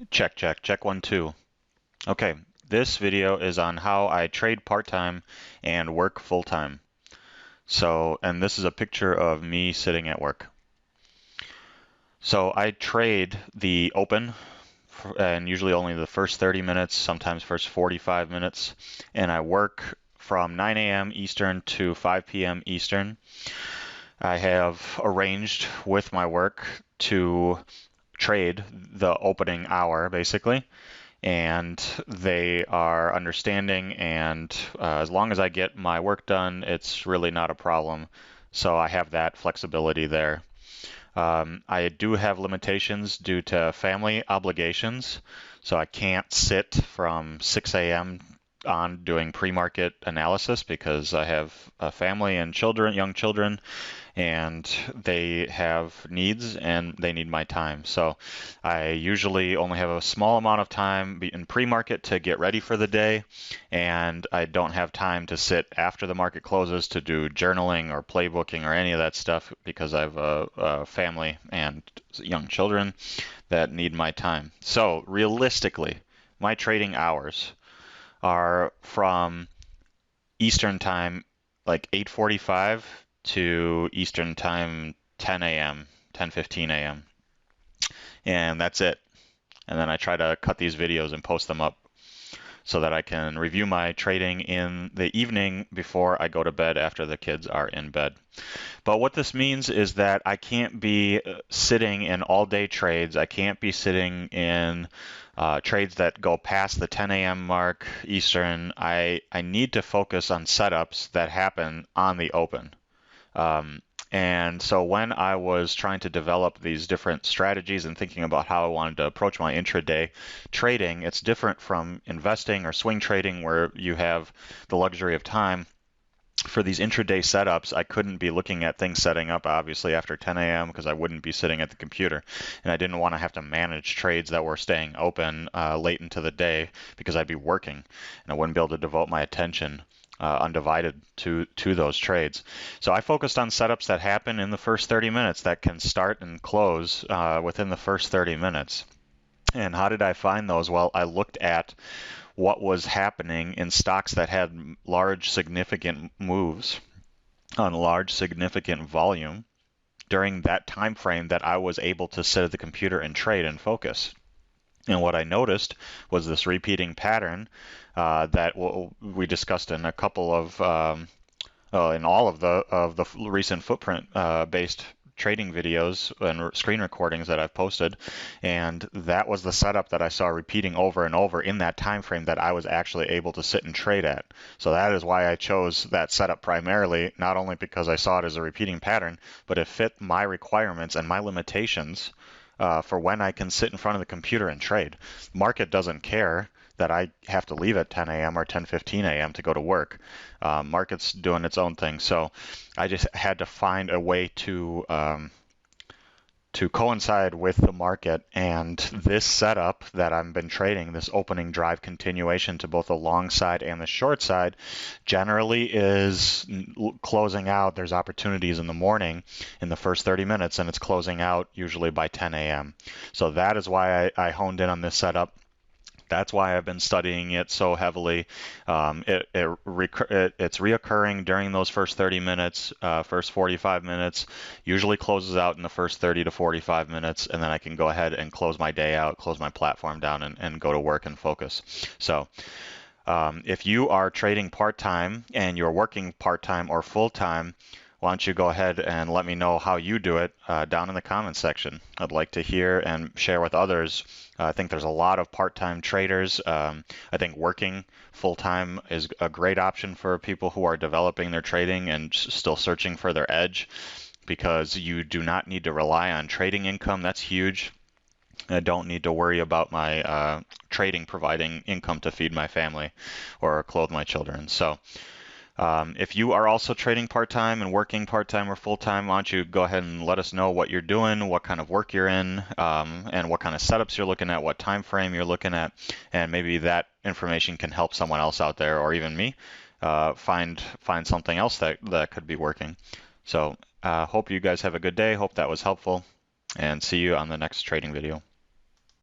Check, check, check 1, 2. Okay, this video is on how I trade part-time and work full-time. So, and this is a picture of me sitting at work. So I trade the open and usually only the first 30 minutes, sometimes first 45 minutes, and I work from 9 a.m. Eastern to 5 p.m. Eastern. I have arranged with my work to trade the opening hour basically, and they are understanding, and as long as I get my work done, it's really not a problem. So I have that flexibility there. I do have limitations due to family obligations, so I can't sit from 6 a.m. on doing pre-market analysis because I have a family and children, young children, and they have needs and they need my time. So I usually only have a small amount of time in pre-market to get ready for the day, and I don't have time to sit after the market closes to do journaling or playbooking or any of that stuff because I have a family and young children that need my time. So realistically, my trading hours are from Eastern time, like 8:45 to Eastern time 10 a.m., 10:15 a.m. And that's it. And then I try to cut these videos and post them up so that I can review my trading in the evening before I go to bed after the kids are in bed. But what this means is that I can't be sitting in all-day trades. I can't be sitting in trades that go past the 10 a.m. mark Eastern. I need to focus on setups that happen on the open. And so when I was trying to develop these different strategies and thinking about how I wanted to approach my intraday trading, it's different from investing or swing trading where you have the luxury of time. For these intraday setups, I couldn't be looking at things setting up obviously after 10 a.m. because I wouldn't be sitting at the computer, and I didn't want to have to manage trades that were staying open late into the day because I'd be working and I wouldn't be able to devote my attention undivided to those trades. So I focused on setups that happen in the first 30 minutes that can start and close within the first 30 minutes. And how did I find those? Well, I looked at what was happening in stocks that had large significant moves on large significant volume during that time frame that I was able to sit at the computer and trade and focus. And what I noticed was this repeating pattern that we discussed in a couple of in all of the recent footprint based trading videos and screen recordings that I've posted, and that was the setup that I saw repeating over and over in that time frame that I was actually able to sit and trade at. So that is why I chose that setup primarily, not only because I saw it as a repeating pattern, but it fit my requirements and my limitations for when I can sit in front of the computer and trade. Market doesn't care that I have to leave at 10 a.m. or 10:15 a.m. to go to work. Market's doing its own thing. So I just had to find a way to coincide with the market, and this setup that I've been trading, this opening drive continuation to both the long side and the short side, generally is closing out. There's opportunities in the morning in the first 30 minutes, and it's closing out usually by 10 a.m. So that is why I honed in on this setup. That's why I've been studying it so heavily. It's reoccurring during those first 30 minutes, first 45 minutes, usually closes out in the first 30 to 45 minutes, and then I can go ahead and close my day out, close my platform down, and go to work and focus. So if you are trading part-time and you're working part-time or full-time, why don't you go ahead and let me know how you do it down in the comments section. I'd like to hear and share with others. I think there's a lot of part-time traders. I think working full-time is a great option for people who are developing their trading and still searching for their edge, because you do not need to rely on trading income. That's huge. I don't need to worry about my trading providing income to feed my family or clothe my children. So if you are also trading part-time and working part-time or full-time, why don't you go ahead and let us know what you're doing, what kind of work you're in, and what kind of setups you're looking at, what time frame you're looking at, and maybe that information can help someone else out there, or even me, find something else that could be working. So hope you guys have a good day. Hope that was helpful, and see you on the next trading video.